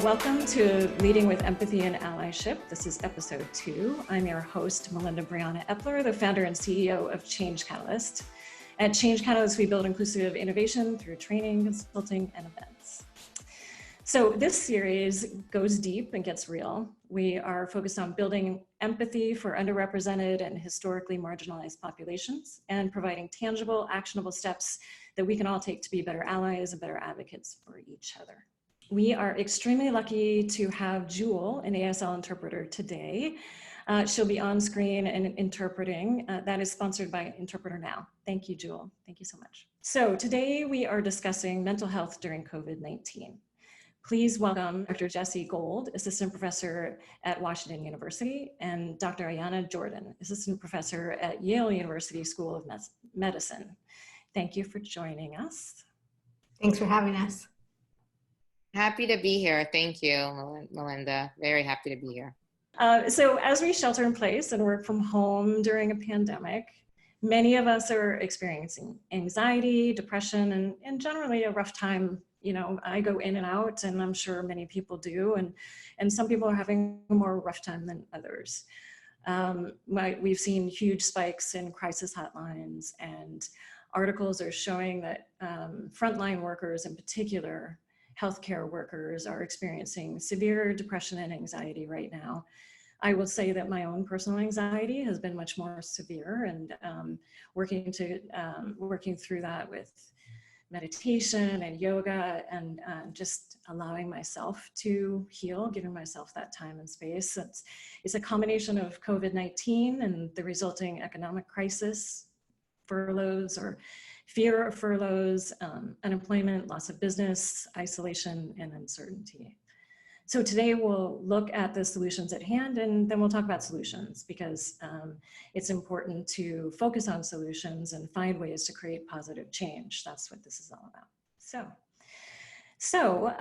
Welcome to Leading with Empathy and Allyship. This is episode 2. I'm your host, Melinda Briana Epler, the founder and CEO of Change Catalyst. At Change Catalyst, we build inclusive innovation through training, consulting, and events. So this series goes deep and gets real. We are focused on building empathy for underrepresented and historically marginalized populations and providing tangible, actionable steps that we can all take to be better allies and better advocates for each other. We are extremely lucky to have Jewel, an ASL interpreter, today. She'll be on screen and interpreting. That is sponsored by Interpreter Now. Thank you, Jewel. Thank you so much. So today we are discussing mental health during COVID-19. Please welcome Dr. Jessi Gold, Assistant Professor at Washington University, and Dr. Ayana Jordan, Assistant Professor at Yale University School of Medicine. Thank you for joining us. Thanks for having us. Happy to be here. Thank you, Melinda. Very happy to be here. So as we shelter in place and work from home during a pandemic, many of us are experiencing anxiety, depression, and generally a rough time. You know, I go in and out, and I'm sure many people do, and some people are having a more rough time than others. We've seen huge spikes in crisis hotlines, and articles are showing that frontline workers in particular, healthcare workers, are experiencing severe depression and anxiety right now. I will say that my own personal anxiety has been much more severe, and working through that with meditation and yoga and just allowing myself to heal, giving myself that time and space. It's a combination of COVID-19 and the resulting economic crisis, furloughs or fear of furloughs, unemployment, loss of business, isolation, and uncertainty. So today we'll look at the solutions at hand, and then we'll talk about solutions, because it's important to focus on solutions and find ways to create positive change. That's what this is all about. So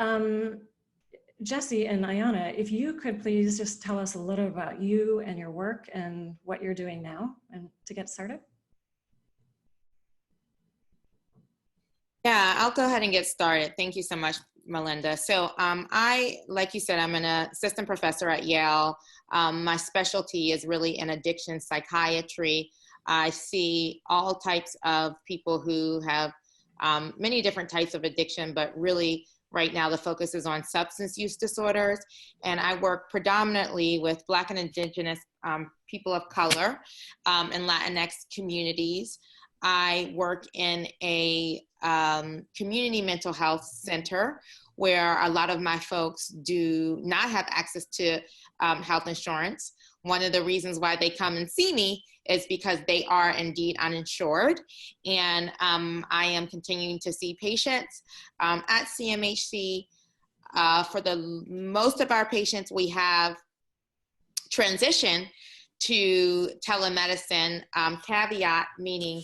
Jessi and Ayana, if you could please just tell us a little about you and your work and what you're doing now, and to get started. Yeah, I'll go ahead and get started. Thank you so much, Melinda. So like you said, I'm an assistant professor at Yale. My specialty is really in addiction psychiatry. I see all types of people who have many different types of addiction, but really right now the focus is on substance use disorders. And I work predominantly with Black and Indigenous people of color and Latinx communities. I work in a community mental health center where a lot of my folks do not have access to health insurance. One of the reasons why they come and see me is because they are indeed uninsured. And I am continuing to see patients at CMHC. For the most of our patients, we have transitioned to telemedicine, caveat meaning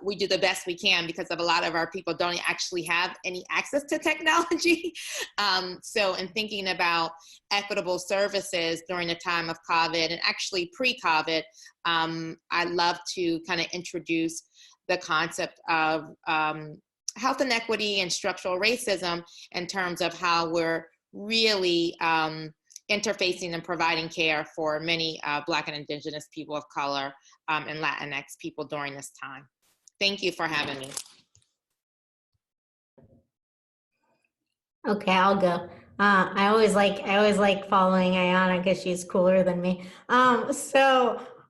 we do the best we can because of a lot of our people don't actually have any access to technology. So in thinking about equitable services during the time of COVID and actually pre-COVID, I love to kind of introduce the concept of health inequity and structural racism in terms of how we're really interfacing and providing care for many Black and Indigenous people of color and Latinx people during this time. Thank you for having me. Okay, I'll go. I always like following Ayana because she's cooler than me. I'm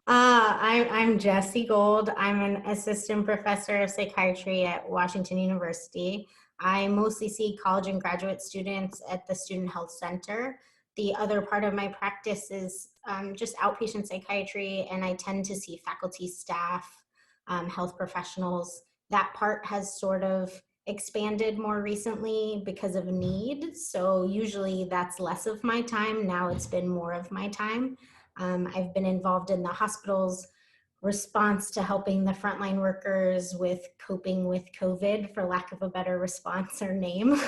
Jessi Gold. I'm an assistant professor of psychiatry at Washington University. I mostly see college and graduate students at the Student Health Center. The other part of my practice is just outpatient psychiatry, and I tend to see faculty, staff, health professionals. That part has sort of expanded more recently because of need. So usually that's less of my time. Now it's been more of my time. I've been involved in the hospitals response to helping the frontline workers with coping with COVID, for lack of a better response or name,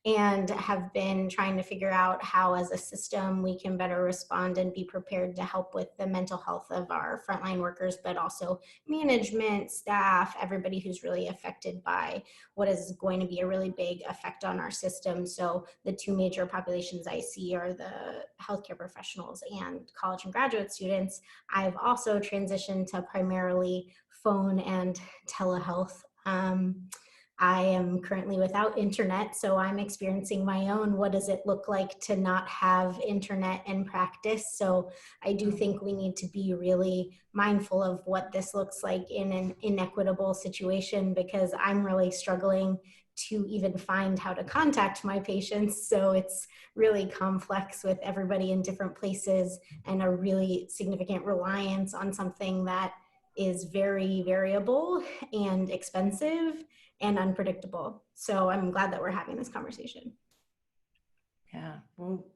and have been trying to figure out how as a system we can better respond and be prepared to help with the mental health of our frontline workers, but also management, staff, everybody who's really affected by what is going to be a really big effect on our system. So the two major populations I see are the healthcare professionals and college and graduate students. I've also transitioned to primarily phone and telehealth. I am currently without internet, so I'm experiencing my own, what does it look like to not have internet in practice? So I do think we need to be really mindful of what this looks like in an inequitable situation, because I'm really struggling to even find how to contact my patients. So it's really complex with everybody in different places and a really significant reliance on something that is very variable and expensive and unpredictable. So I'm glad that we're having this conversation. Yeah, well,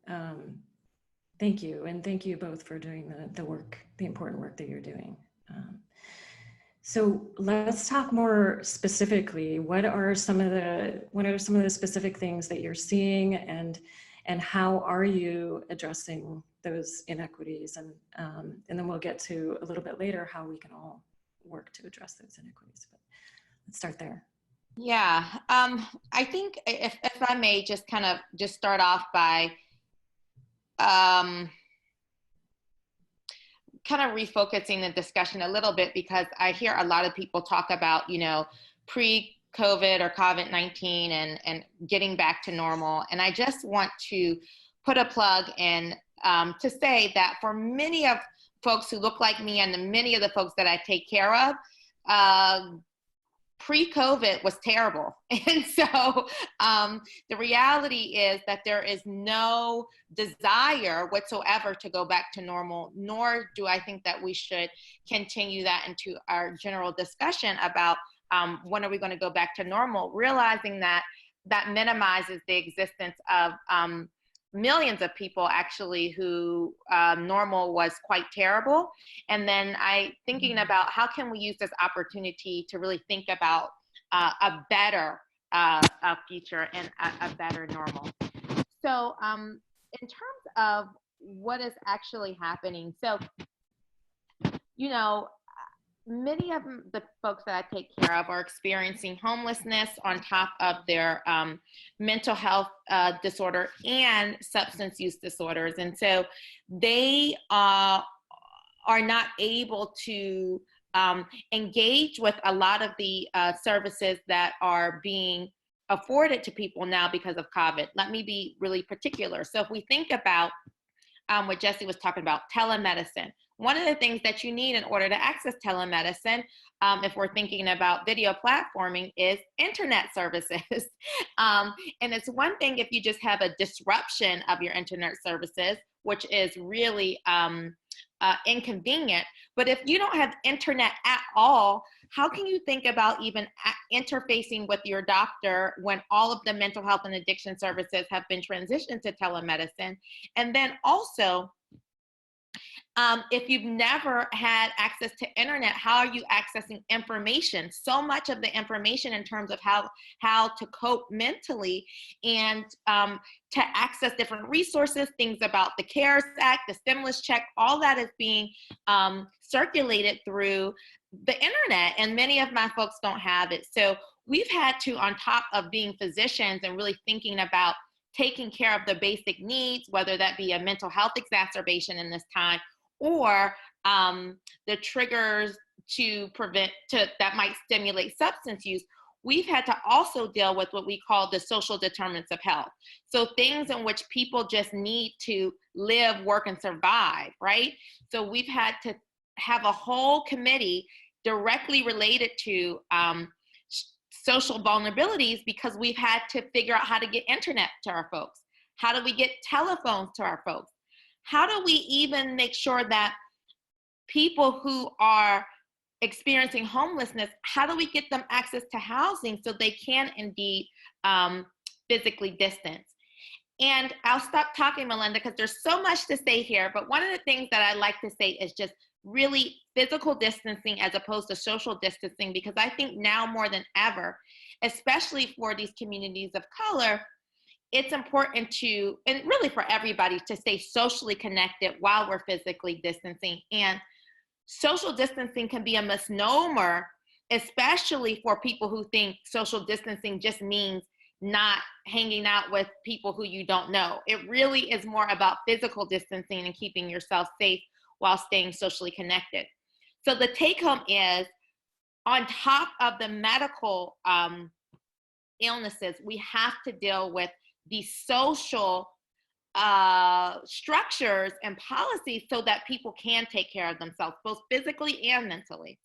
thank you. And thank you both for doing the work, the important work that you're doing. So let's talk more specifically. What are some of the specific things that you're seeing, and how are you addressing those inequities? And then we'll get to a little bit later how we can all work to address those inequities. But let's start there. Yeah, I think if I may just start off by kind of refocusing the discussion a little bit, because I hear a lot of people talk about, pre-COVID or COVID-19 and getting back to normal. And I just want to put a plug in to say that for many of folks who look like me and many of the folks that I take care of, pre-COVID was terrible. And so the reality is that there is no desire whatsoever to go back to normal, nor do I think that we should continue that into our general discussion about when are we going to go back to normal, realizing that minimizes the existence of millions of people actually who normal was quite terrible. And then thinking about how can we use this opportunity to really think about a better future and a better normal. So in terms of what is actually happening, so, many of the folks that I take care of are experiencing homelessness on top of their mental health disorder and substance use disorders. And so they are not able to engage with a lot of the services that are being afforded to people now because of COVID. Let me be really particular. So if we think about what Jessi was talking about, telemedicine. One of the things that you need in order to access telemedicine, if we're thinking about video platforming, is internet services. And it's one thing if you just have a disruption of your internet services, which is really inconvenient. But if you don't have internet at all, how can you think about even interfacing with your doctor when all of the mental health and addiction services have been transitioned to telemedicine? And then also, if you've never had access to internet, how are you accessing information? So much of the information in terms of how to cope mentally and to access different resources, things about the CARES Act, the stimulus check, all that is being circulated through the internet, and many of my folks don't have it. So we've had to, on top of being physicians and really thinking about taking care of the basic needs, whether that be a mental health exacerbation in this time, or the triggers that might stimulate substance use, we've had to also deal with what we call the social determinants of health. So things in which people just need to live, work, and survive, right? So we've had to have a whole committee directly related to social vulnerabilities, because we've had to figure out how to get internet to our folks. How do we get telephones to our folks? How do we even make sure that people who are experiencing homelessness, how do we get them access to housing so they can indeed physically distance? And I'll stop talking, Melinda, because there's so much to say here. But one of the things that I like to say is just really physical distancing as opposed to social distancing, because I think now more than ever, especially for these communities of color, it's important to, and really for everybody, to stay socially connected while we're physically distancing. And social distancing can be a misnomer, especially for people who think social distancing just means not hanging out with people who you don't know. It really is more about physical distancing and keeping yourself safe while staying socially connected. So the take home is, on top of the medical illnesses, we have to deal with the social structures and policies so that people can take care of themselves, both physically and mentally.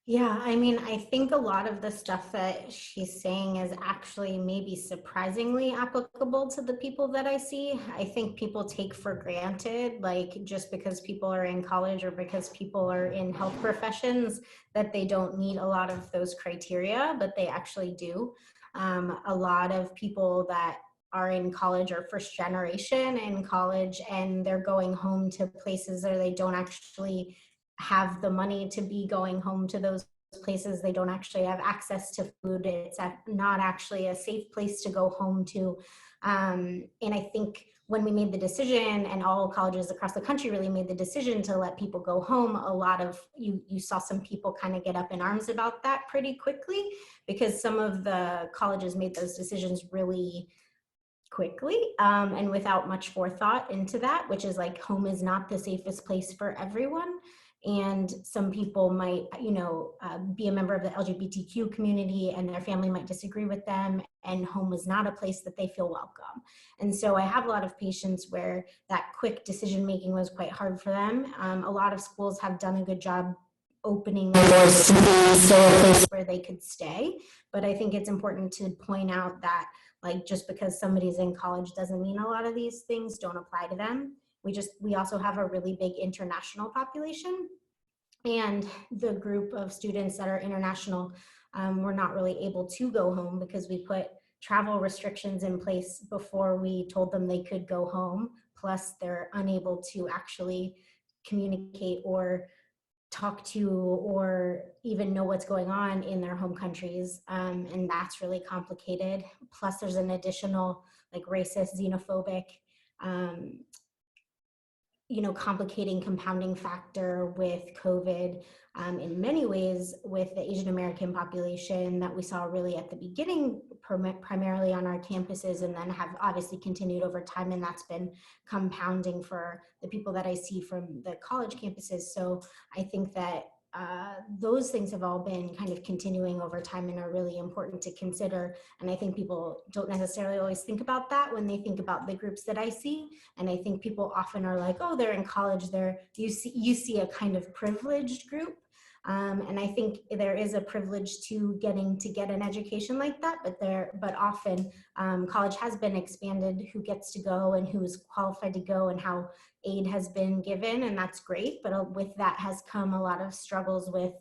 Yeah, I mean, I think a lot of the stuff that she's saying is actually maybe surprisingly applicable to the people that I see. I think people take for granted, like just because people are in college or because people are in health professions, that they don't meet a lot of those criteria, but they actually do. A lot of people that are in college are first generation in college, and they're going home to places where they don't actually have the money to be going home to those places. They don't actually have access to food. It's not actually a safe place to go home to. And I think when we made the decision, and all colleges across the country really made the decision to let people go home, a lot of, you saw some people kind of get up in arms about that pretty quickly, because some of the colleges made those decisions really quickly and without much forethought into that, which is like, home is not the safest place for everyone. And some people might, be a member of the LGBTQ community and their family might disagree with them, and home is not a place that they feel welcome. And so I have a lot of patients where that quick decision making was quite hard for them. A lot of schools have done a good job opening the doors to be still a place where they could stay. But I think it's important to point out that, like, just because somebody's in college doesn't mean a lot of these things don't apply to them. We also have a really big international population, and the group of students that are international were not really able to go home because we put travel restrictions in place before we told them they could go home. Plus, they're unable to actually communicate or talk to or even know what's going on in their home countries, and that's really complicated. Plus, there's an additional, like, racist, xenophobic, complicating, compounding factor with COVID in many ways with the Asian American population that we saw really at the beginning, primarily on our campuses, and then have obviously continued over time. And that's been compounding for the people that I see from the college campuses. So I think that those things have all been kind of continuing over time and are really important to consider. And I think people don't necessarily always think about that when they think about the groups that I see. And I think people often are like, oh, they're in college, you see a kind of privileged group. And I think there is a privilege to get an education like that, but often college has been expanded, who gets to go and who is qualified to go and how aid has been given, and that's great. But with that has come a lot of struggles with,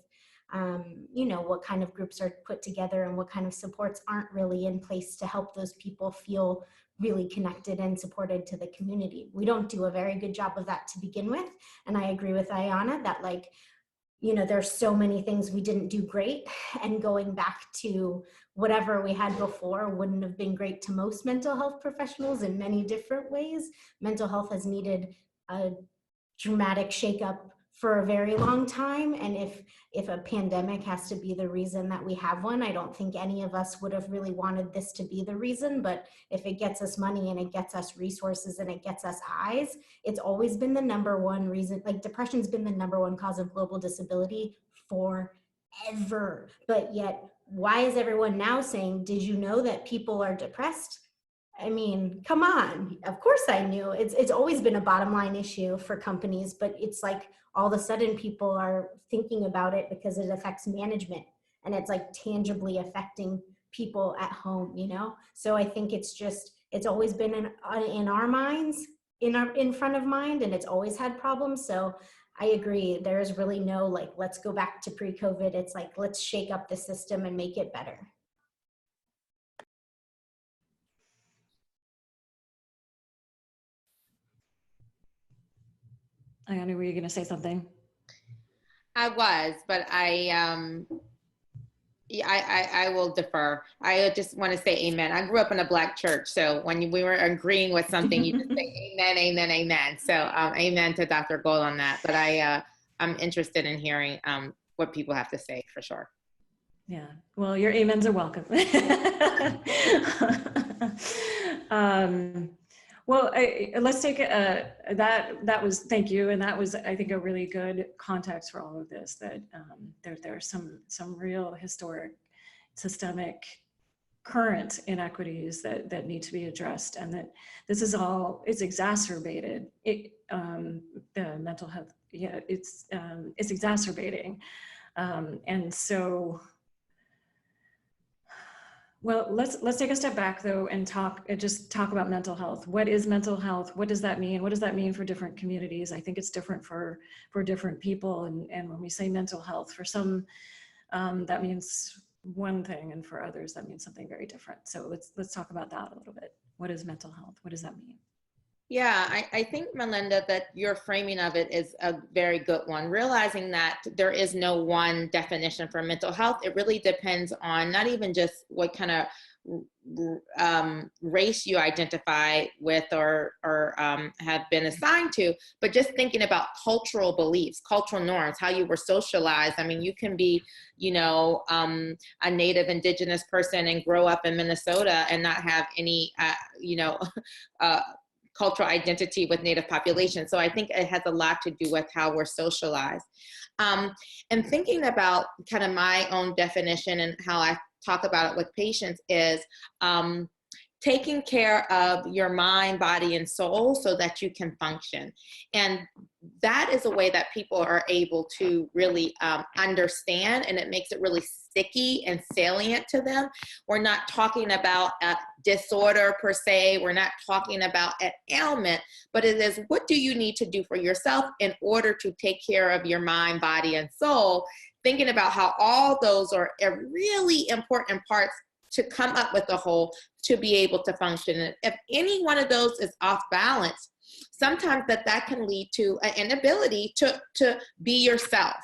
what kind of groups are put together and what kind of supports aren't really in place to help those people feel really connected and supported to the community. We don't do a very good job of that to begin with. And I agree with Ayana that, like, there's so many things we didn't do great, and going back to whatever we had before wouldn't have been great to most mental health professionals in many different ways. Mental health has needed a dramatic shakeup for a very long time. And if a pandemic has to be the reason that we have one, I don't think any of us would have really wanted this to be the reason. But if it gets us money and it gets us resources and it gets us eyes, it's always been the number one reason. Like, depression's been the number one cause of global disability forever. But yet, why is everyone now saying, did you know that people are depressed? I mean, come on. Of course I knew. It's always been a bottom line issue for companies, but it's like all of a sudden people are thinking about it because it affects management, and it's like tangibly affecting people at home, So I think it's always been in our minds, in front of mind, and it's always had problems. So I agree. There is really no, like, let's go back to pre-COVID. It's like, let's shake up the system and make it better. Ayana, were you going to say something? I was, but yeah, I will defer. I just want to say amen. I grew up in a Black church, so when we were agreeing with something, you just say amen, amen, amen. So amen to Dr. Gold on that. But I'm interested in hearing what people have to say for sure. Yeah, well, your amens are welcome. Well, let's take that was, thank you, and that was, I think, a really good context for all of this. That there are some real historic, systemic, current inequities that need to be addressed, and that this is all, it's exacerbated. The mental health, yeah, it's exacerbating, and so. Well, let's take a step back though and just talk about mental health. What is mental health? What does that mean? What does that mean for different communities? I think it's different for different people. And when we say mental health, for some that means one thing, and for others that means something very different. So let's talk about that a little bit. What is mental health? What does that mean? Yeah, I think, Melinda, that your framing of it is a very good one. Realizing that there is no one definition for mental health. It really depends on not even just what kind of race you identify with or have been assigned to, but just thinking about cultural beliefs, cultural norms, how you were socialized. I mean, you can be, a native indigenous person and grow up in Minnesota and not have any, cultural identity with Native population. So I think it has a lot to do with how we're socialized. And thinking about kind of my own definition and how I talk about it with patients is taking care of your mind, body, and soul so that you can function. And that is a way that people are able to really understand, and it makes it really sticky and salient to them. We're not talking about a disorder per se. We're not talking about an ailment, but it is, what do you need to do for yourself in order to take care of your mind, body, and soul? Thinking about how all those are really important parts to come up with a whole to be able to function. And if any one of those is off balance, sometimes that can lead to an inability to be yourself,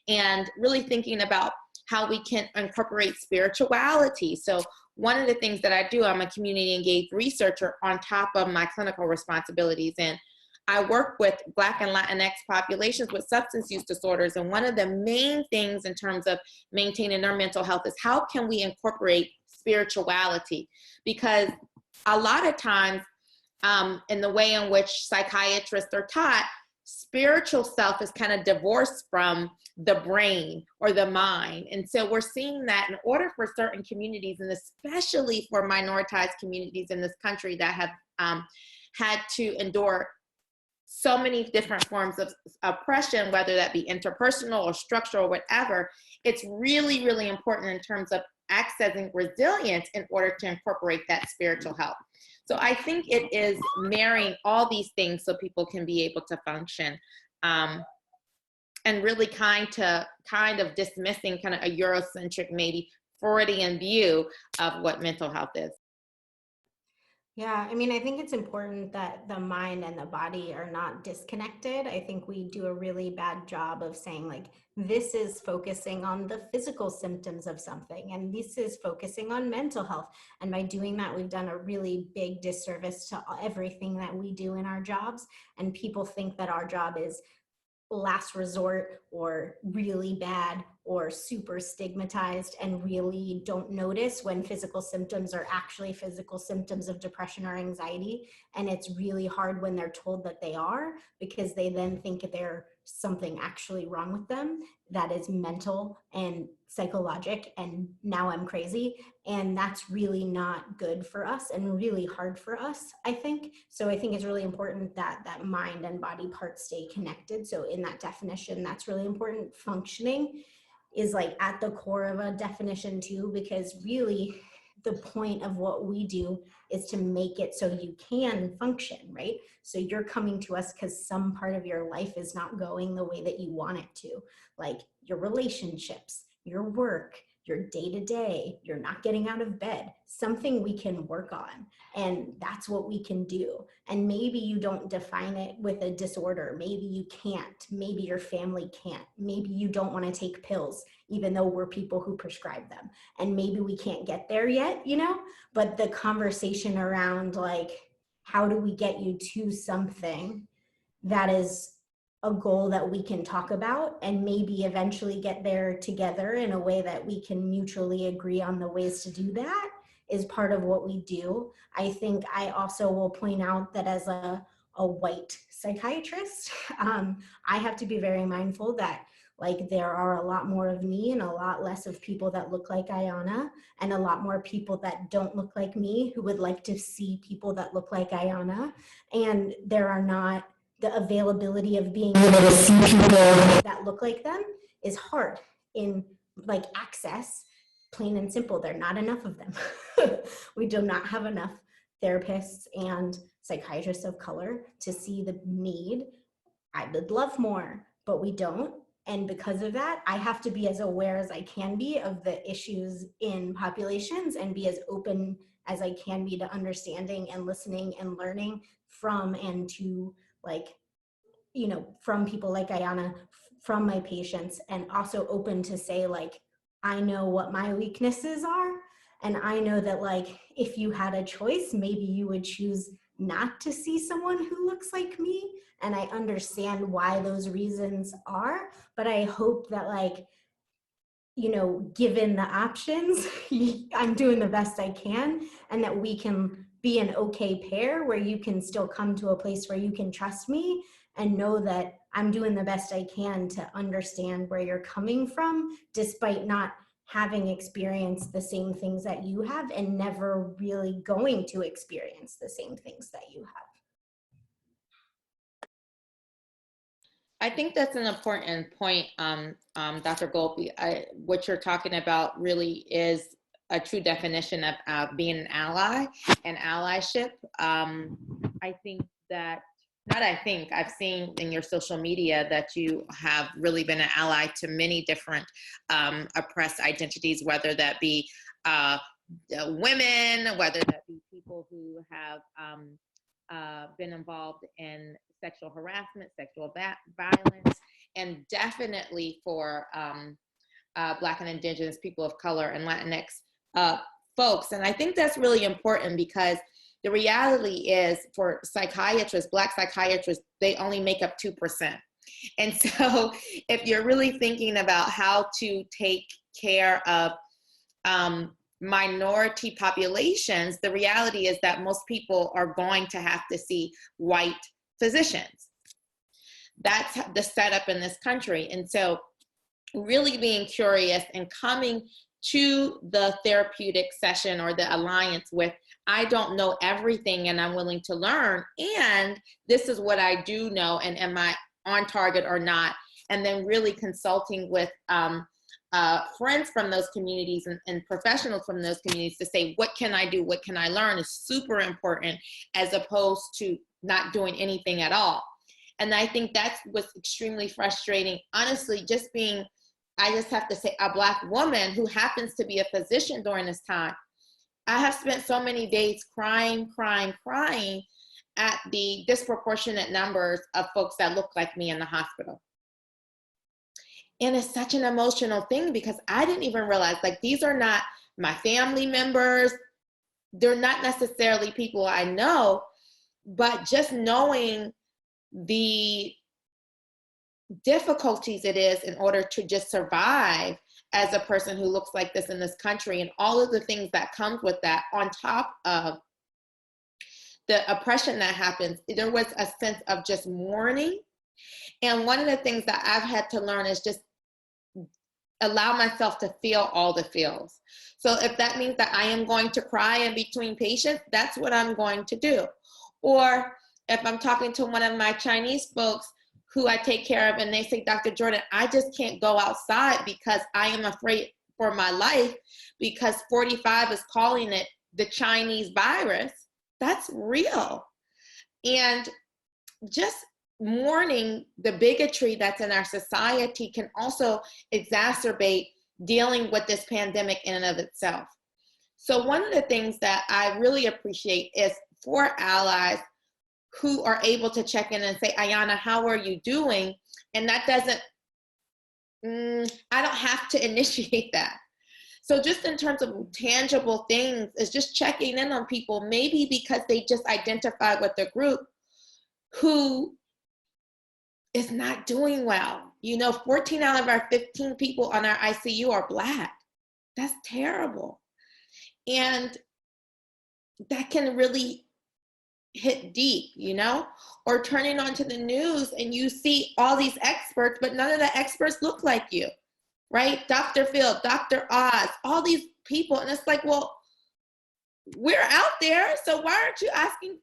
and really thinking about how we can incorporate spirituality. So one of the things that I do, I'm a community engaged researcher on top of my clinical responsibilities. And I work with Black and Latinx populations with substance use disorders. And one of the main things in terms of maintaining their mental health is how can we incorporate spirituality? Because a lot of times, in the way in which psychiatrists are taught, spiritual self is kind of divorced from the brain or the mind. And so we're seeing that in order for certain communities, and especially for minoritized communities in this country that have had to endure so many different forms of oppression, whether that be interpersonal or structural or whatever, it's really, really important in terms of accessing resilience in order to incorporate that spiritual health. So I think it is marrying all these things so people can be able to function, and really kind of dismissing kind of a Eurocentric, maybe Freudian view of what mental health is. Yeah, I mean, I think it's important that the mind and the body are not disconnected. I think we do a really bad job of saying, like, this is focusing on the physical symptoms of something, and this is focusing on mental health. And by doing that, we've done a really big disservice to everything that we do in our jobs. And people think that our job is last resort or really bad or super stigmatized, and really don't notice when physical symptoms are actually physical symptoms of depression or anxiety. And it's really hard when they're told that they are, because they then think there's something actually wrong with them that is mental and psychologic, and now I'm crazy. And that's really not good for us and really hard for us, I think. So I think it's really important that that mind and body parts stay connected. So in that definition, that's really important. Functioning is like at the core of a definition too, because really the point of what we do is to make it so you can function, right? So you're coming to us because some part of your life is not going the way that you want it to, like your relationships, your work, your day-to-day, you're not getting out of bed, something we can work on. And that's what we can do. And maybe you don't define it with a disorder. Maybe you can't. Maybe your family can't. Maybe you don't want to take pills, even though we're people who prescribe them. And maybe we can't get there yet, you know? But the conversation around like, how do we get you to something that is a goal that we can talk about and maybe eventually get there together in a way that we can mutually agree on the ways to do that is part of what we do. I think I also will point out that as a white psychiatrist, I have to be very mindful that like there are a lot more of me and a lot less of people that look like Ayana, and a lot more people that don't look like me who would like to see people that look like Ayana. And there are not the availability of being able to see people that look like them is hard in like access, plain and simple. There are not enough of them. We do not have enough therapists and psychiatrists of color to see the need. I would love more, but we don't. And because of that, I have to be as aware as I can be of the issues in populations and be as open as I can be to understanding and listening and learning from and to like, you know, from people like Ayana, from my patients, and also open to say like, I know what my weaknesses are. And I know that like, if you had a choice, maybe you would choose not to see someone who looks like me. And I understand why those reasons are, but I hope that like, you know, given the options, I'm doing the best I can, and that we can be an okay pair where you can still come to a place where you can trust me and know that I'm doing the best I can to understand where you're coming from, despite not having experienced the same things that you have and never really going to experience the same things that you have. I think that's an important point, Dr. Gold. What you're talking about really is a true definition of being an ally and allyship. I think that, I've seen in your social media that you have really been an ally to many different oppressed identities, whether that be women, whether that be people who have been involved in sexual harassment, sexual violence, and definitely for Black and Indigenous people of color and Latinx folks. And I think that's really important because the reality is for psychiatrists, Black psychiatrists, they only make up 2%. And so if you're really thinking about how to take care of minority populations, the reality is that most people are going to have to see white physicians. That's the setup in this country. And so really being curious and coming to the therapeutic session or the alliance with, I don't know everything and I'm willing to learn, and this is what I do know, and am I on target or not? And then really consulting with friends from those communities and professionals from those communities to say, what can I do? What can I learn is super important, as opposed to not doing anything at all. And I think that's what's extremely frustrating. Honestly, I just have to say, a Black woman who happens to be a physician during this time, I have spent so many days crying at the disproportionate numbers of folks that look like me in the hospital. And it's such an emotional thing because I didn't even realize, like, these are not my family members. They're not necessarily people I know, but just knowing the difficulties it is in order to just survive as a person who looks like this in this country, and all of the things that comes with that, on top of the oppression that happens, there was a sense of just mourning. And one of the things that I've had to learn is just allow myself to feel all the feels. So if that means that I am going to cry in between patients, that's what I'm going to do. Or if I'm talking to one of my Chinese folks who I take care of and they say, Dr. Jordan, I just can't go outside because I am afraid for my life because 45 is calling it the Chinese virus, that's real. And just mourning the bigotry that's in our society can also exacerbate dealing with this pandemic in and of itself. So one of the things that I really appreciate is for allies who are able to check in and say, Ayana, how are you doing? And that doesn't, I don't have to initiate that. So just in terms of tangible things, is just checking in on people, maybe because they just identified with the group who is not doing well. 14 out of our 15 people on our ICU are Black. That's terrible. And that can really hit deep, or turning on to the news and you see all these experts, but none of the experts look like you, right? Dr. Phil, Dr. Oz, all these people. And it's like, well, we're out there, so why aren't you asking,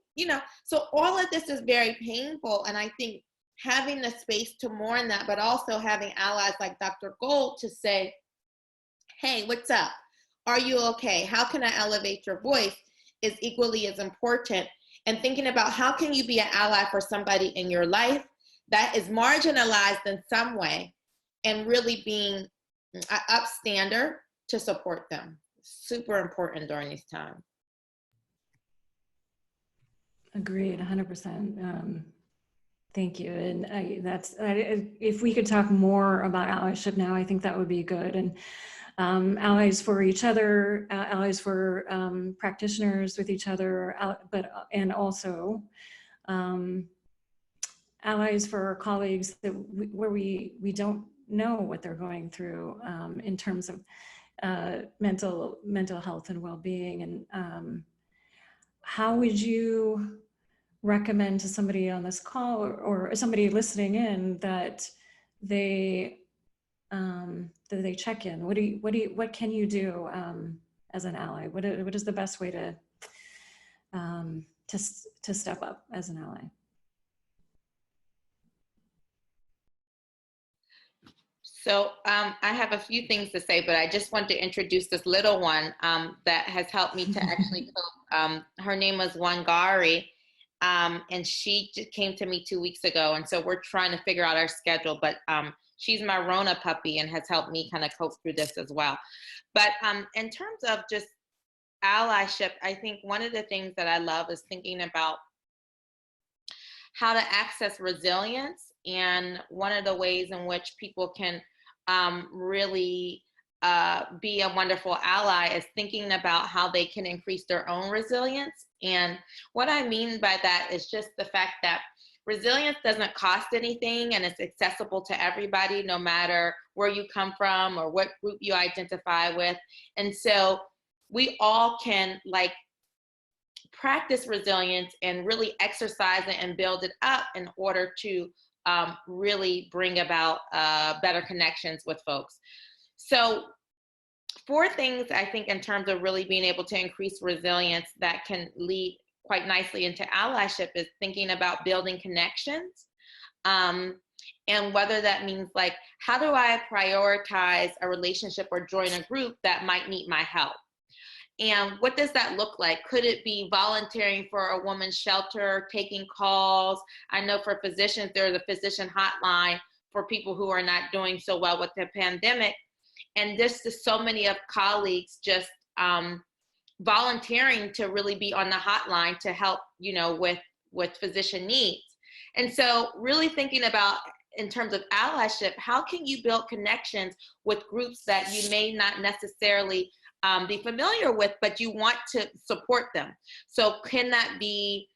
So all of this is very painful. And I think having the space to mourn that, but also having allies like Dr. Gold to say, hey, what's up? Are you okay? How can I elevate your voice is equally as important. And thinking about how can you be an ally for somebody in your life that is marginalized in some way, and really being an upstander to support them. Super important during these times. Agreed, 100%. Thank you. And if we could talk more about allyship now, I think that would be good. And allies for each other, allies for practitioners with each other, and also allies for our colleagues where we don't know what they're going through in terms of mental health and well-being. And how would you recommend to somebody on this call or somebody listening in that they check in? What can you do as an ally? What is the best way to step up as an ally? So I have a few things to say, but I just want to introduce this little one that has helped me to actually cope. Her name was Wangari, and she just came to me 2 weeks ago. And so we're trying to figure out our schedule, but she's my Rona puppy and has helped me kind of cope through this as well. But in terms of just allyship, I think one of the things that I love is thinking about how to access resilience. And one of the ways in which people can really be a wonderful ally is thinking about how they can increase their own resilience. And what I mean by that is just the fact that resilience doesn't cost anything, and it's accessible to everybody, no matter where you come from or what group you identify with. And so we all can practice resilience and really exercise it and build it up in order to really bring about better connections with folks. So 4 things I think in terms of really being able to increase resilience that can lead quite nicely into allyship is thinking about building connections. And whether that means how do I prioritize a relationship or join a group that might need my help? And what does that look like? Could it be volunteering for a woman's shelter, taking calls? I know for physicians, there's a physician hotline for people who are not doing so well with the pandemic. And this is so many of colleagues just volunteering to really be on the hotline to help, with physician needs. And so really thinking about, in terms of allyship, how can you build connections with groups that you may not necessarily be familiar with, but you want to support them? So can that be,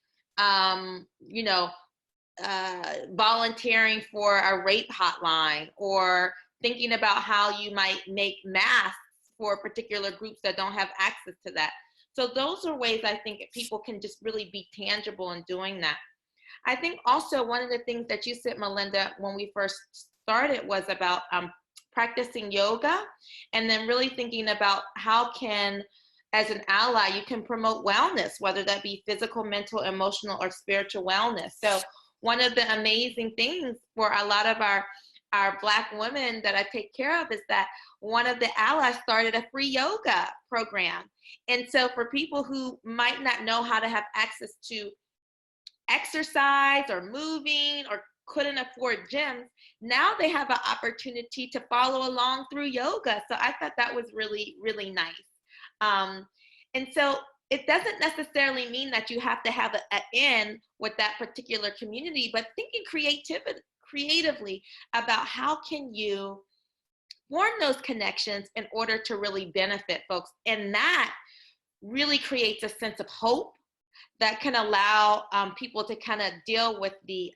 volunteering for a rape hotline, or thinking about how you might make masks for particular groups that don't have access to that? So those are ways I think people can just really be tangible in doing that. I think also one of the things that you said, Melinda, when we first started was about practicing yoga, and then really thinking about how can, as an ally, you can promote wellness, whether that be physical, mental, emotional, or spiritual wellness. So one of the amazing things for a lot of our Black women that I take care of is that one of the allies started a free yoga program. And so for people who might not know how to have access to exercise or moving or couldn't afford gyms, now they have an opportunity to follow along through yoga. So I thought that was really, really nice. And so it doesn't necessarily mean that you have to have an in with that particular community, but thinking creatively about how can you form those connections in order to really benefit folks. And that really creates a sense of hope that can allow people to kind of deal with the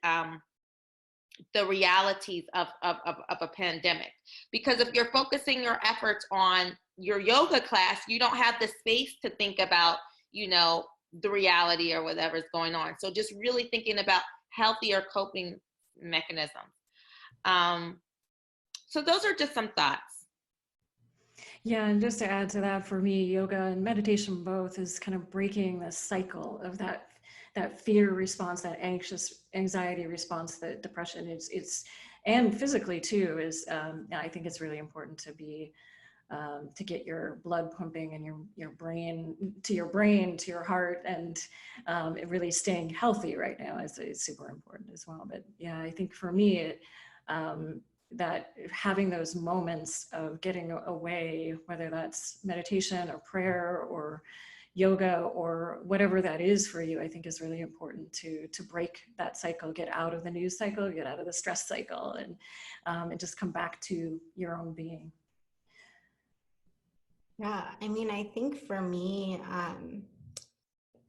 realities of a pandemic. Because if you're focusing your efforts on your yoga class, you don't have the space to think about, the reality or whatever's going on. So just really thinking about healthier coping mechanisms. So those are just some thoughts. Yeah, and just to add to that, for me, yoga and meditation both is kind of breaking the cycle of that fear response, that anxiety response, that depression. It's and physically too is. I think it's really important to be to get your blood pumping and your brain to your heart, and really staying healthy right now is super important as well. But yeah, I think for me, that having those moments of getting away, whether that's meditation or prayer or yoga or whatever that is for you, I think is really important to break that cycle, get out of the news cycle, get out of the stress cycle, and just come back to your own being. Yeah, I mean, I think for me,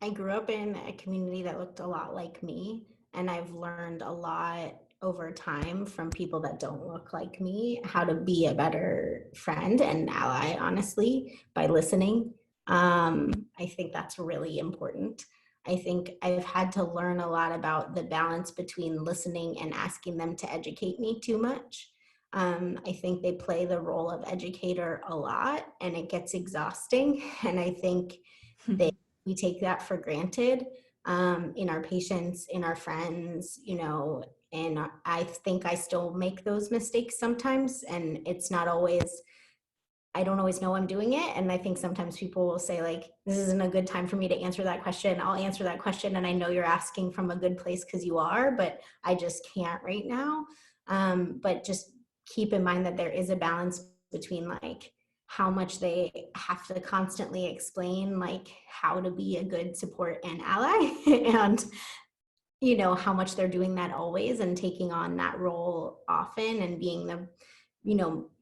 I grew up in a community that looked a lot like me, and I've learned a lot over time from people that don't look like me, how to be a better friend and ally, honestly, by listening. I think that's really important. I think I've had to learn a lot about the balance between listening and asking them to educate me too much. I think they play the role of educator a lot, and it gets exhausting. And I think we take that for granted in our patients, in our friends, and I think I still make those mistakes sometimes, and it's not always, I don't always know I'm doing it. And I think sometimes people will say like, this isn't a good time for me to answer that question. I'll answer that question. And I know you're asking from a good place because you are, but I just can't right now. But just keep in mind that there is a balance between like how much they have to constantly explain like how to be a good support and ally and how much they're doing that always and taking on that role often and being the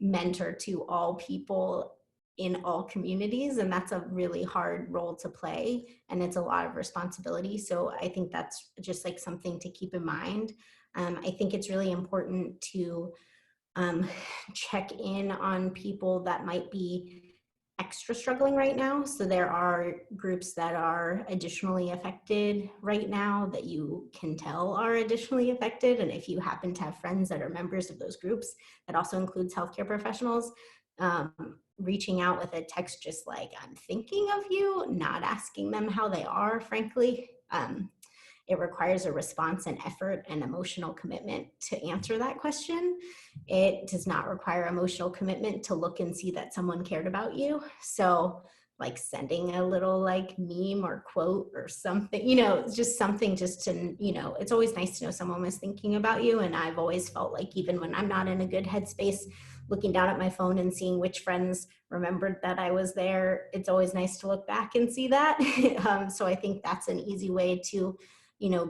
mentor to all people in all communities. And that's a really hard role to play, and it's a lot of responsibility. So I think that's just like something to keep in mind. I think it's really important to check in on people that might be extra struggling right now. So there are groups that are additionally affected right now that you can tell are additionally affected. And if you happen to have friends that are members of those groups, that also includes healthcare professionals, reaching out with a text just like, I'm thinking of you, not asking them how they are, frankly. It requires a response and effort and emotional commitment to answer that question. It does not require emotional commitment to look and see that someone cared about you. So like sending a little like meme or quote or something, just something just to, it's always nice to know someone was thinking about you. And I've always felt like even when I'm not in a good headspace, looking down at my phone and seeing which friends remembered that I was there, it's always nice to look back and see that. So I think that's an easy way to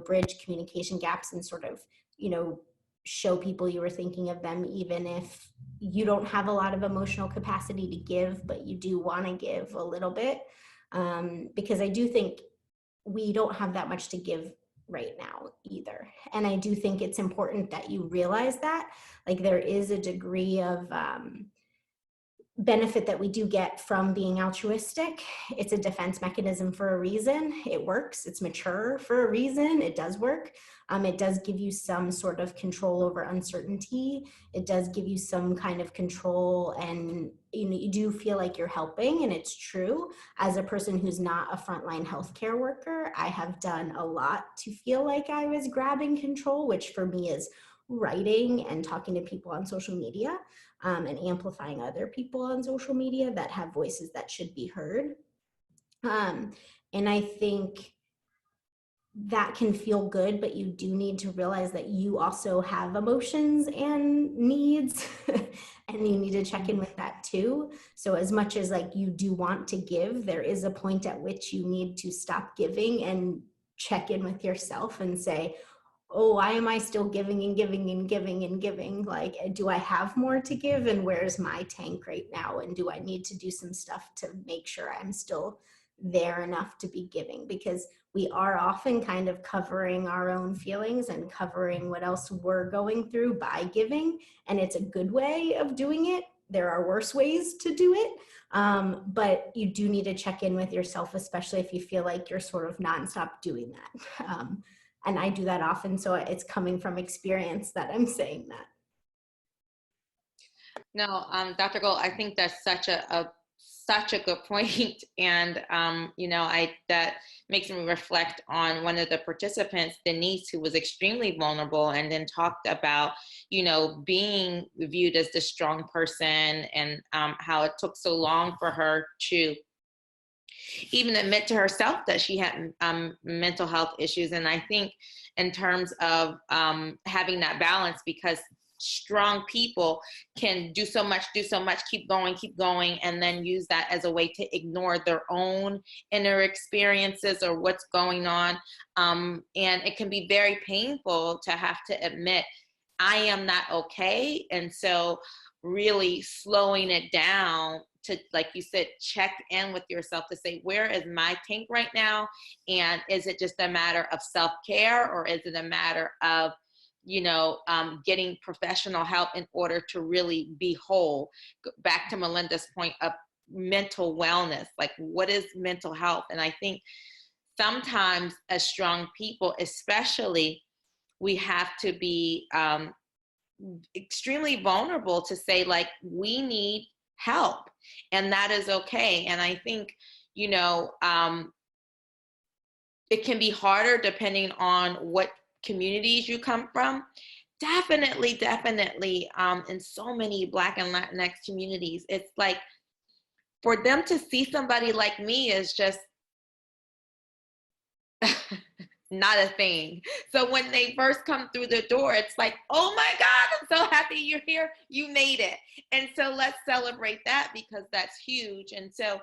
bridge communication gaps and sort of, show people you were thinking of them, even if you don't have a lot of emotional capacity to give, but you do want to give a little bit. Because I do think we don't have that much to give right now either. And I do think it's important that you realize that, like, there is a degree of, benefit that we do get from being altruistic. It's a defense mechanism for a reason. It works. It's mature for a reason. It does work. It does give you some sort of control over uncertainty. It does give you some kind of control, and you do feel like you're helping, and it's true. As a person who's not a frontline healthcare worker, I have done a lot to feel like I was grabbing control, which for me is writing and talking to people on social media. And amplifying other people on social media that have voices that should be heard. And I think that can feel good, but you do need to realize that you also have emotions and needs and you need to check in with that too. So as much as like you do want to give, there is a point at which you need to stop giving and check in with yourself and say, oh, why am I still giving and giving and giving and giving? Like, do I have more to give? And where's my tank right now? And do I need to do some stuff to make sure I'm still there enough to be giving? Because we are often kind of covering our own feelings and covering what else we're going through by giving. And it's a good way of doing it. There are worse ways to do it. But you do need to check in with yourself, especially if you feel like you're sort of nonstop doing that. And I do that often, so it's coming from experience that I'm saying that. No, Dr. Gold, I think that's such a good point. And, that makes me reflect on one of the participants, Denise, who was extremely vulnerable and then talked about, being viewed as the strong person and how it took so long for her to even admit to herself that she had mental health issues. And I think in terms of having that balance, because strong people can do so much, keep going, and then use that as a way to ignore their own inner experiences or what's going on. And it can be very painful to have to admit, I am not okay. And so really slowing it down to, like you said, check in with yourself to say, where is my tank right now? And is it just a matter of self-care, or is it a matter of, getting professional help in order to really be whole? Back to Melinda's point of mental wellness, like what is mental health? And I think sometimes as strong people, especially, we have to be extremely vulnerable to say, like, we need help, and that is okay. And I think, it can be harder depending on what communities you come from. Definitely, in so many Black and Latinx communities, it's like, for them to see somebody like me is just not a thing. So when they first come through the door, it's like, oh my God, I'm so happy you're here. You made it. And so let's celebrate that, because that's huge. And so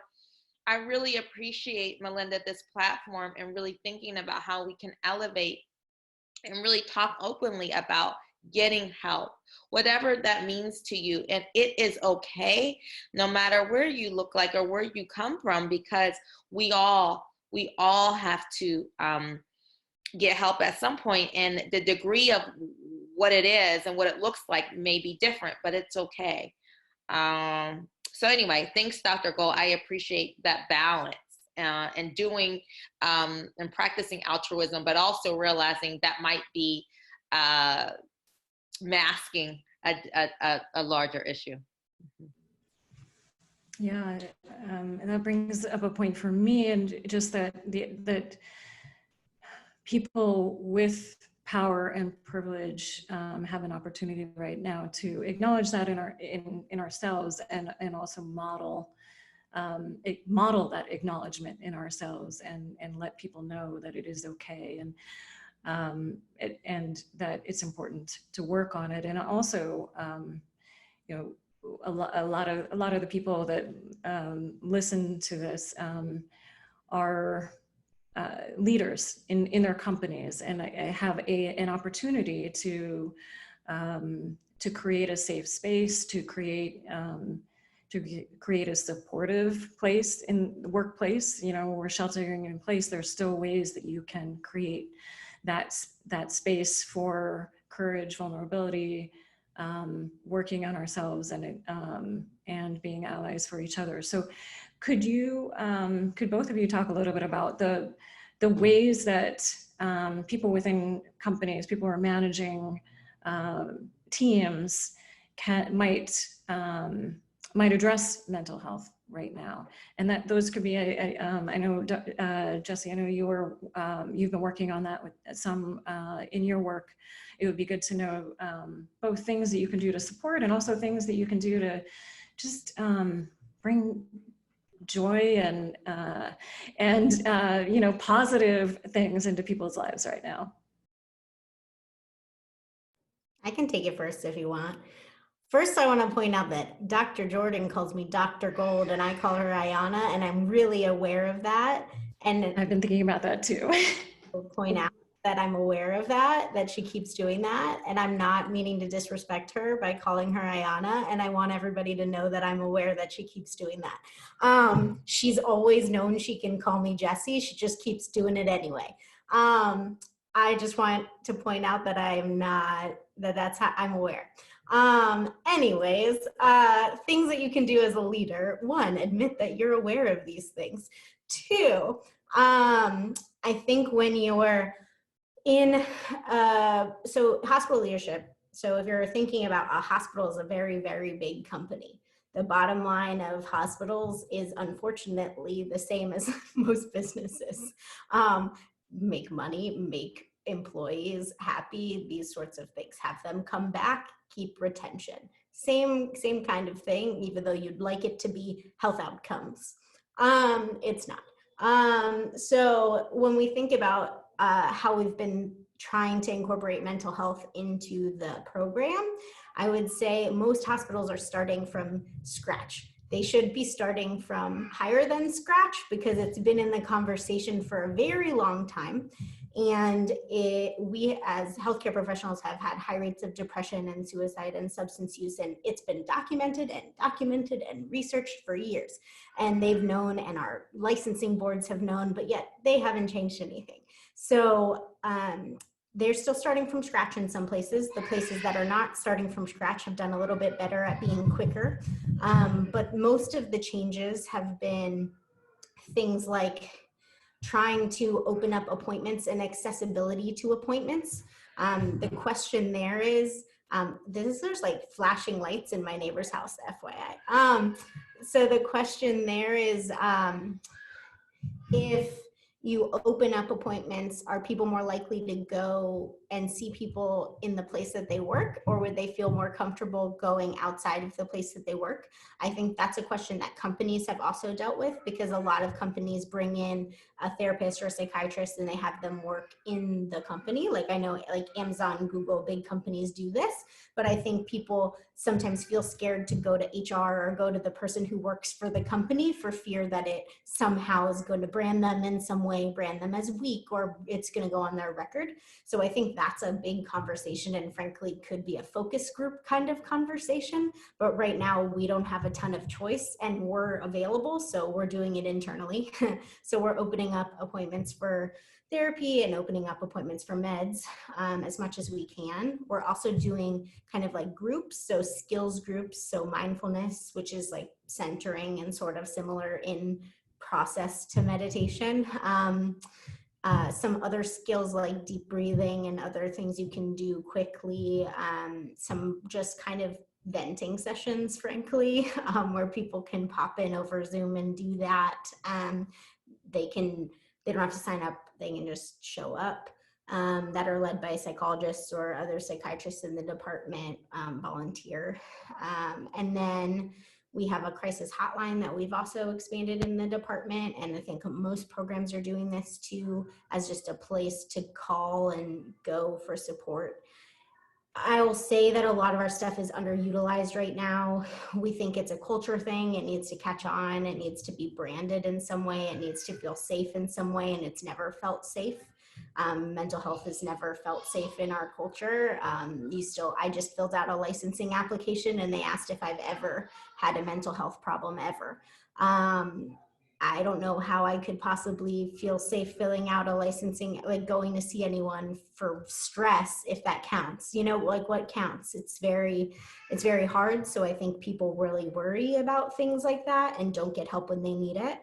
I really appreciate, Melinda, this platform and really thinking about how we can elevate and really talk openly about getting help, whatever that means to you. And it is okay, no matter where you look like or where you come from, because we all have to get help at some point, and the degree of what it is and what it looks like may be different, but it's okay. So anyway, thanks, Dr. Gold. I appreciate that balance and doing and practicing altruism, but also realizing that might be masking a larger issue. Yeah, and that brings up a point for me, and just that that people with power and privilege have an opportunity right now to acknowledge that in ourselves, and also model that acknowledgement in ourselves, and let people know that it is okay, and that it's important to work on it. And also, a lot of the people that listen to this are leaders in their companies, and I have an opportunity to create a safe space, to create a supportive place in the workplace. We're sheltering in place. There's still ways that you can create that space for courage, vulnerability, working on ourselves, and being allies for each other. So could both of you talk a little bit about the ways that people within companies, people who are managing teams, might address mental health right now, and that those could be I know, Jessi, I know you've been working on that with some in your work. It would be good to know both things that you can do to support, and also things that you can do to just bring joy and you know, positive things into people's lives right now. I can take it first if you want. First, I want to point out that Dr. Jordan calls me Dr. Gold and I call her Ayana, and I'm really aware of that. And I've been thinking about that too. I'll point out that I'm aware of that she keeps doing that. And I'm not meaning to disrespect her by calling her Ayana. And I want everybody to know that I'm aware that she keeps doing that. She's always known she can call me Jessi. She just keeps doing it anyway. I just want to point out that I'm not, that's how I'm aware. Anyways, things that you can do as a leader. One, admit that you're aware of these things. Two, I think when you're in, so hospital leadership, so if you're thinking about a hospital is a very, very big company. The bottom line of hospitals is unfortunately the same as most businesses. Make money, make employees happy, these sorts of things, have them come back, keep retention. Same kind of thing, even though you'd like it to be health outcomes. It's not. So when we think about how we've been trying to incorporate mental health into the program, I would say most hospitals are starting from scratch. They should be starting from higher than scratch because it's been in the conversation for a very long time. And we as healthcare professionals have had high rates of depression and suicide and substance use, and it's been documented and researched for years. And they've known, and our licensing boards have known, but yet they haven't changed anything. So they're still starting from scratch in some places. The places that are not starting from scratch have done a little bit better at being quicker. But most of the changes have been things like trying to open up appointments and accessibility to appointments. The question there is, there's like flashing lights in my neighbor's house, FYI. So the question there is, if you open up appointments, are people more likely to go and see people in the place that they work, or would they feel more comfortable going outside of the place that they work? I think that's a question that companies have also dealt with, because a lot of companies bring in a therapist or a psychiatrist and they have them work in the company. Like I know like Amazon, Google, big companies do this, but I think people sometimes feel scared to go to HR or go to the person who works for the company for fear that it somehow is going to brand them in some way, brand them as weak, or it's going to go on their record. So I think that's a big conversation, and frankly could be a focus group kind of conversation. But right now we don't have a ton of choice and we're available, so we're doing it internally. So we're opening up appointments for therapy and opening up appointments for meds as much as we can. We're also doing kind of like groups, so skills groups, so mindfulness, which is like centering and sort of similar in process to meditation. Some other skills like deep breathing and other things you can do quickly. Some just kind of venting sessions, frankly, where people can pop in over Zoom and do that. They don't have to sign up, they can just show up, that are led by psychologists or other psychiatrists in the department, volunteer. And then we have a crisis hotline that we've also expanded in the department. And I think most programs are doing this too, as just a place to call and go for support. I will say that a lot of our stuff is underutilized right now. We think it's a culture thing. It needs to catch on. It needs to be branded in some way. It needs to feel safe in some way, and it's never felt safe. Mental health has never felt safe in our culture. I just filled out a licensing application and they asked if I've ever had a mental health problem ever. I don't know how I could possibly feel safe filling out a licensing, like going to see anyone for stress, if that counts, like what counts? It's very hard. So I think people really worry about things like that and don't get help when they need it.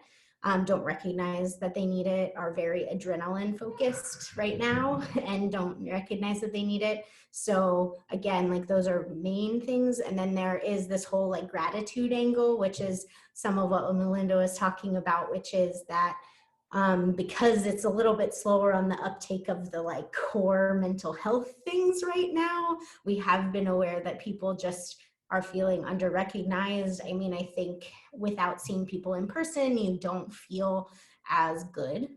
Don't recognize that they need it, are very adrenaline focused right now and don't recognize that they need it. So again, like those are main things. And then there is this whole like gratitude angle, which is some of what Melinda was talking about, which is that because it's a little bit slower on the uptake of the like core mental health things right now, we have been aware that people just are feeling under-recognized. I mean, I think without seeing people in person, you don't feel as good.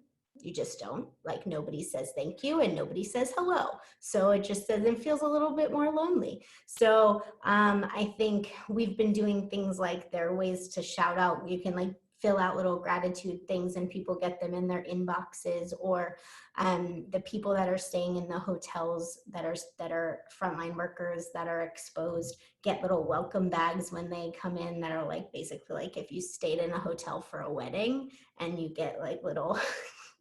You just don't. Like, nobody says thank you and nobody says hello. So it just doesn't, feels a little bit more lonely. So I think we've been doing things like, there are ways to shout out. You can like fill out little gratitude things and people get them in their inboxes, or the people that are staying in the hotels that are frontline workers that are exposed get little welcome bags when they come in that are like basically like if you stayed in a hotel for a wedding, and you get like little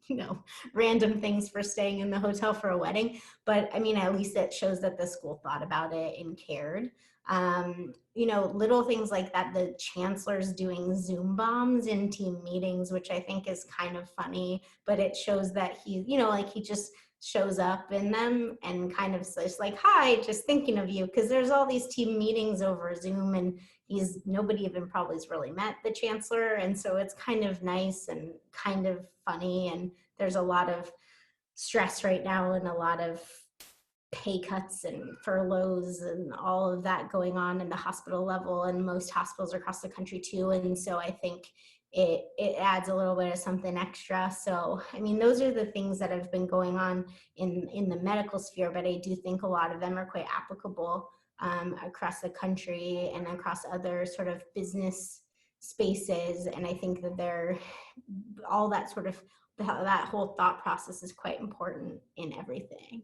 you know, random things for staying in the hotel for a wedding. But I mean, at least it shows that the school thought about it and cared. You know, little things like that. The chancellor's doing Zoom bombs in team meetings, which I think is kind of funny, but it shows that he, you know, like he just shows up in them and kind of says like, hi, just thinking of you. Cause there's all these team meetings over Zoom and nobody even probably has really met the chancellor. And so it's kind of nice and kind of funny. And there's a lot of stress right now and a lot of pay cuts and furloughs and all of that going on in the hospital level, and most hospitals across the country too. And so I think it adds a little bit of something extra. So, I mean, those are the things that have been going on in the medical sphere, but I do think a lot of them are quite applicable across the country and across other sort of business spaces. And I think that they're all that sort of, that whole thought process is quite important in everything.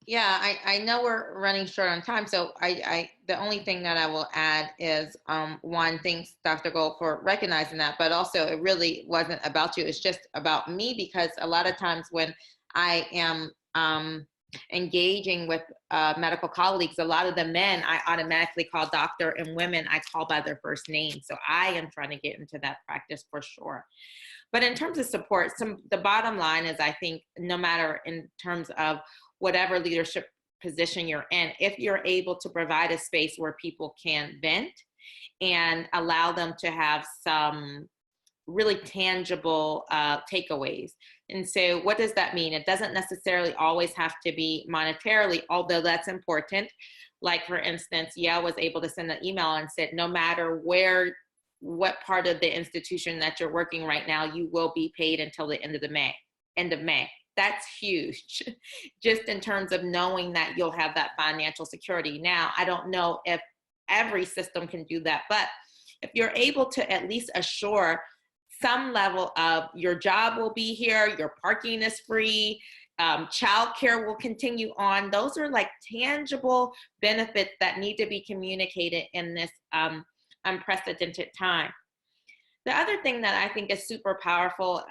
Yeah, I know we're running short on time, so the only thing that I will add is one, thanks Dr. Gold for recognizing that, but also it really wasn't about you, it's just about me, because a lot of times when I am engaging with medical colleagues, a lot of the men I automatically call doctor, and women I call by their first name. So I am trying to get into that practice for sure. But in terms of support, the bottom line is, I think no matter in terms of whatever leadership position you're in, if you're able to provide a space where people can vent and allow them to have some really tangible takeaways. And so what does that mean? It doesn't necessarily always have to be monetarily, although that's important. Like for instance, Yale was able to send an email and said, no matter what part of the institution that you're working right now, you will be paid until the end of May. That's huge, just in terms of knowing that you'll have that financial security. Now, I don't know if every system can do that, but if you're able to at least assure some level of your job will be here, your parking is free, childcare will continue on, those are like tangible benefits that need to be communicated in this unprecedented time. The other thing that I think is super powerful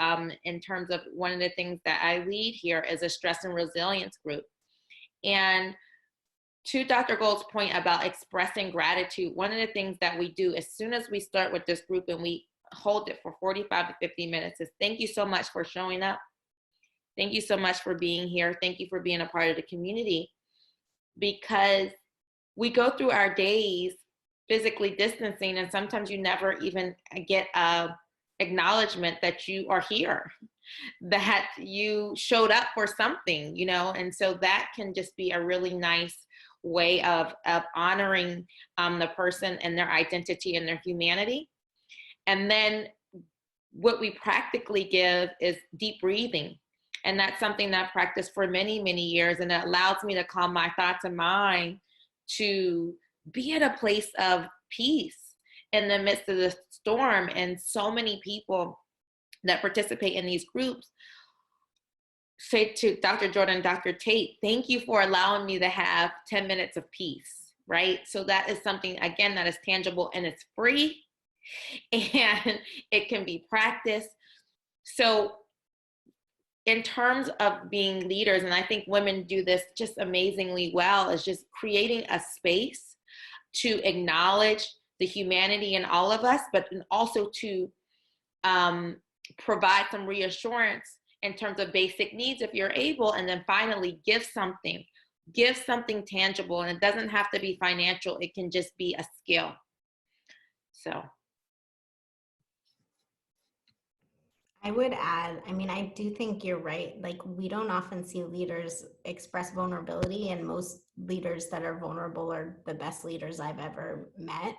in terms of one of the things that I lead here is a stress and resilience group. And to Dr. Gold's point about expressing gratitude, one of the things that we do as soon as we start with this group and we hold it for 45 to 50 minutes is thank you so much for showing up. Thank you so much for being here. Thank you for being a part of the community, because we go through our days physically distancing, and sometimes you never even get a acknowledgement that you are here, that you showed up for something, you know, and so that can just be a really nice way of honoring the person and their identity and their humanity. And then what we practically give is deep breathing. And that's something that I've practiced for many, many years, and it allows me to calm my thoughts and mind to be at a place of peace in the midst of the storm. And so many people that participate in these groups say to Dr. Jordan, Dr. Tate, thank you for allowing me to have 10 minutes of peace, right? So that is something, again, that is tangible and it's free and it can be practiced. So in terms of being leaders, and I think women do this just amazingly well, is just creating a space to acknowledge the humanity in all of us, but also to provide some reassurance in terms of basic needs if you're able, and then finally give something tangible. And it doesn't have to be financial, it can just be a skill. So I would add, I mean, I do think you're right. Like, we don't often see leaders express vulnerability, and most leaders that are vulnerable are the best leaders I've ever met.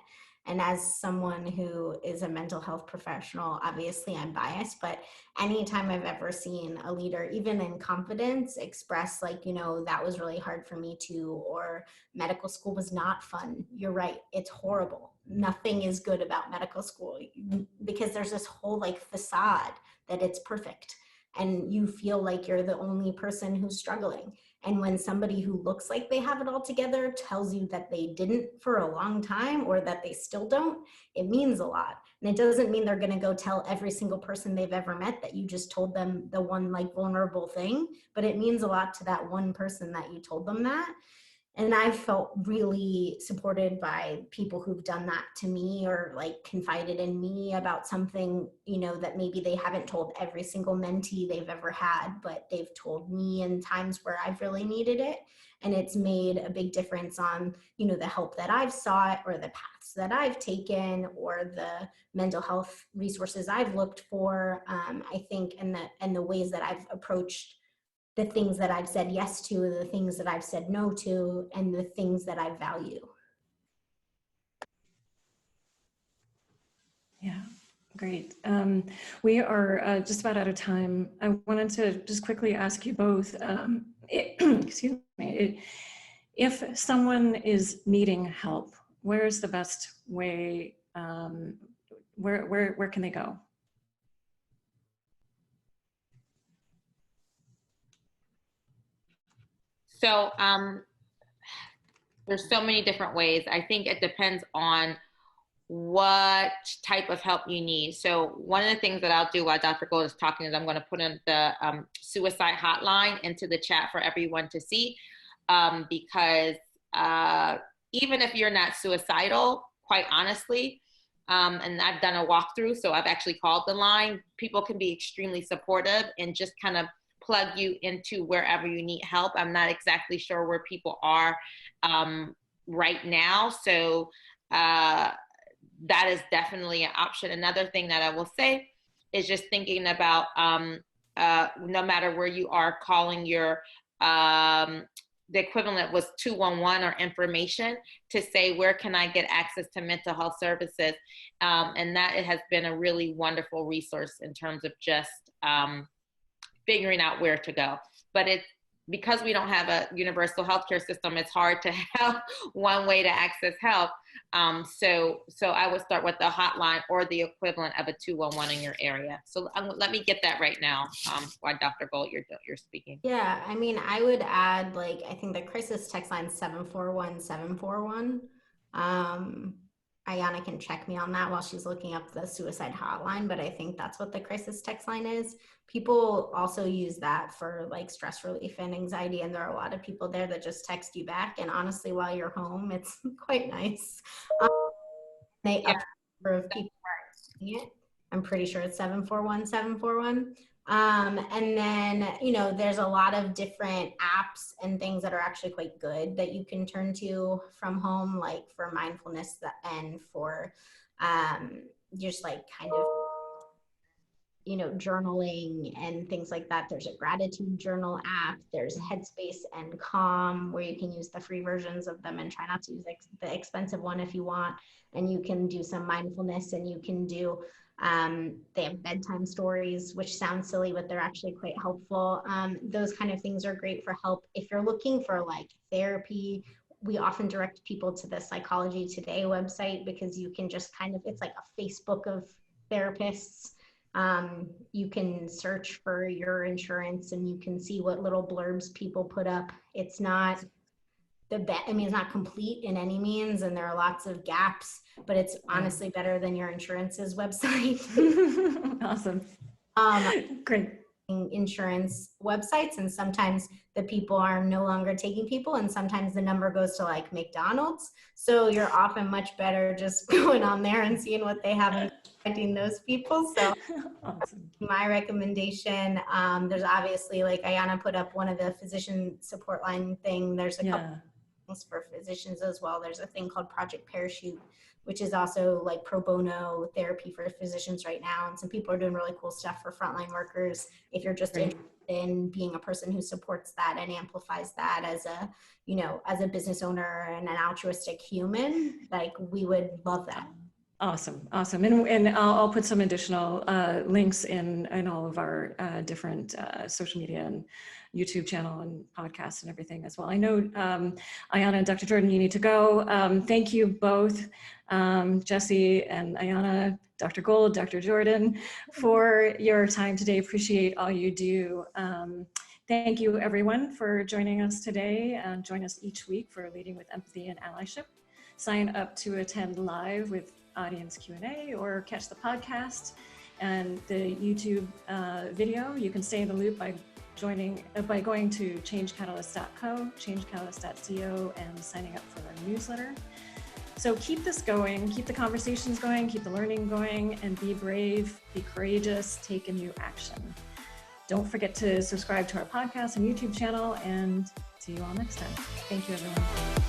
And as someone who is a mental health professional, obviously I'm biased, but anytime I've ever seen a leader, even in confidence, express like, you know, that was really hard for me too, or medical school was not fun. You're right. It's horrible. Nothing is good about medical school because there's this whole like facade that it's perfect, and you feel like you're the only person who's struggling. And when somebody who looks like they have it all together tells you that they didn't for a long time, or that they still don't, it means a lot. And it doesn't mean they're going to go tell every single person they've ever met that you just told them the one like vulnerable thing, but it means a lot to that one person that you told them that. And I've felt really supported by people who've done that to me, or like confided in me about something, you know, that maybe they haven't told every single mentee they've ever had, but they've told me in times where I've really needed it. And it's made a big difference on, you know, the help that I've sought, or the paths that I've taken, or the mental health resources I've looked for. I think, and the ways that I've approached the things that I've said yes to, the things that I've said no to, and the things that I value. Yeah, great. We are just about out of time. I wanted to just quickly ask you both, excuse me, if someone is needing help, where is the best way, where can they go? So there's so many different ways. I think it depends on what type of help you need. So one of the things that I'll do while Dr. Gold is talking is I'm going to put in the suicide hotline into the chat for everyone to see, because even if you're not suicidal, quite honestly, and I've done a walkthrough, so I've actually called the line, people can be extremely supportive and just kind of plug you into wherever you need help. I'm not exactly sure where people are right now. So that is definitely an option. Another thing that I will say is just thinking about no matter where you are, calling your, the equivalent was 211 or information, to say, where can I get access to mental health services? And that it has been a really wonderful resource in terms of just figuring out where to go. But it's because we don't have a universal healthcare system, it's hard to have one way to access help. So I would start with the hotline or the equivalent of a 211 in your area. So let me get that right now while Dr. Gold, you're speaking. Yeah, I mean, I would add, like, I think the crisis text line 741-741. Ayana can check me on that while she's looking up the suicide hotline, but I think that's what the crisis text line is. People also use that for like stress relief and anxiety, and there are a lot of people there that just text you back. And honestly, while you're home, it's quite nice. They up the number of people are using it. I'm pretty sure it's 741-741. And then, you know, there's a lot of different apps and things that are actually quite good that you can turn to from home, like for mindfulness and for just like kind of, you know, journaling and things like that. There's a gratitude journal app. There's Headspace and Calm, where you can use the free versions of them and try not to use the expensive one if you want. And you can do some mindfulness, and you can do they have bedtime stories, which sound silly, but they're actually quite helpful. Those kind of things are great for help. If you're looking for like therapy, we often direct people to the Psychology Today website, because you can just kind of, it's like a Facebook of therapists. You can search for your insurance and you can see what little blurbs people put up. It's not it's not complete in any means, and there are lots of gaps, but it's honestly better than your insurance's website. Awesome. Great. Insurance websites, and sometimes the people are no longer taking people, and sometimes the number goes to like McDonald's. So you're often much better just going on there and seeing what they have and contacting those people. So awesome. My recommendation, there's obviously, like Ayana put up one of the physician support line thing. There's a couple for physicians as well. There's a thing called Project Parachute, which is also like pro bono therapy for physicians right now. And some people are doing really cool stuff for frontline workers. If you're just interested in being a person who supports that and amplifies that as a, you know, as a business owner and an altruistic human, like we would love that. Awesome, awesome. And I'll put some additional links in all of our different social media and YouTube channel and podcasts and everything as well. I know Ayana and Dr. Jordan, you need to go. Thank you both, Jessi and Ayana, Dr. Gold, Dr. Jordan, for your time today. Appreciate all you do. Thank you everyone for joining us today, and join us each week for Leading with Empathy and Allyship. Sign up to attend live with audience Q&A or catch the podcast and the YouTube video. You can stay in the loop by going to changecatalyst.co, changecatalyst.co, and signing up for our newsletter. So keep this going, keep the conversations going, keep the learning going, and be brave, be courageous, take a new action. Don't forget to subscribe to our podcast and YouTube channel, and see you all next time. Thank you, everyone.